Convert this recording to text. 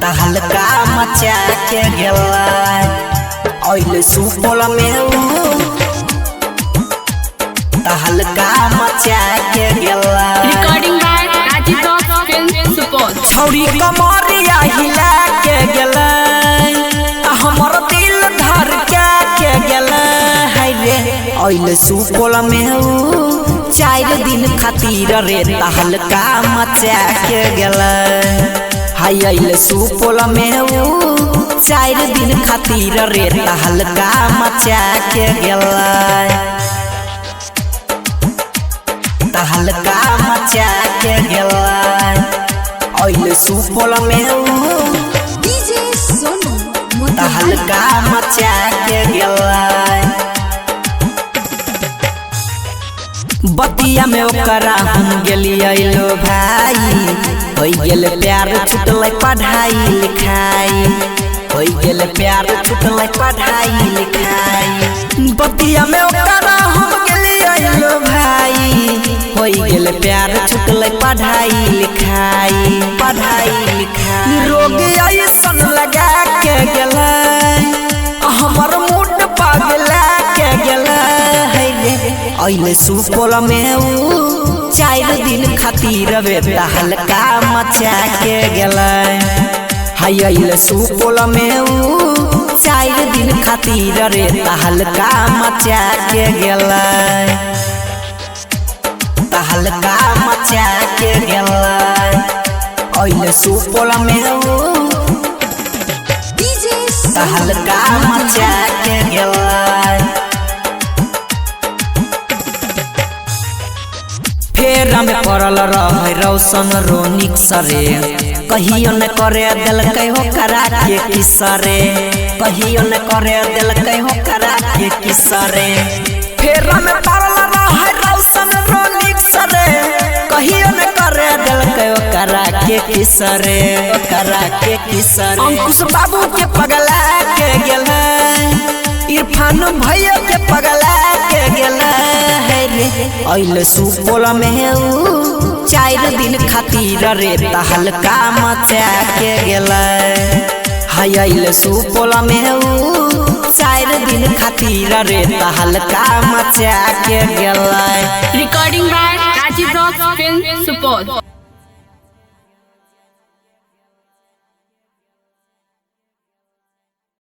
तहलका मचा के गेला ओइले सुपौल में तहलका मचा के गेला। Recording by Rajeev rock film Supaul. छौरी कमरिया हिला के गेला हमर दिल धड़का के गेला हाय रे ओइले सुपौल में 4 दिन खातिर रे तहलका मचा के गेला हाय अइले सुपौल में 4 दिन खातिर रे तहलका मचा के गेला तहलका मचा के गेला ओइले सुपौल में डीजे सोनू तहलका मचा के गेला। बतिया में ओकरा हम गेलिए लो भाई हो गेल प्यार छुटल पढ़ाई लिखाई हो गेल प्यार छुटल पढ़ाई लिखाई। बतिया में ओकरा हम गेलिए लो भाई हो गेल प्यार छुटल पढ़ाई लिखाई रोग ऐसन लगा के गेला हमर मूड पागला के गेला ओइले सुपौल में 4 दिन खातिर रे तहलका मचा के गेला हाय अइले सुपौल में 4 दिन खातिर रे तहलका मचा के गेला तहलका मचा के गेला ओइले सुपौल में डीजे तहलका मचा के गेला। फेर में पड़ल रहे रौशन रोनिक सरे कहियो न करे दिलकै हो करा के किसरे कहियो न करे दिलकै हो करा के किसरे। फेर में पड़ल रहे रौशन रोनिक सरे कहियो न करे दिलकै हो करा के किसरे अंकुश बाबू के पगला के गेला इरफान भैया के पगला के गेला ओइले सुपौल में 4 दिन खातिर रे तहलका मचा के गेला हाय अइले सुपौल में 4 दिन खातिर रे तहलका मचा के गेला। Recording by Rajeev rock film Supaul.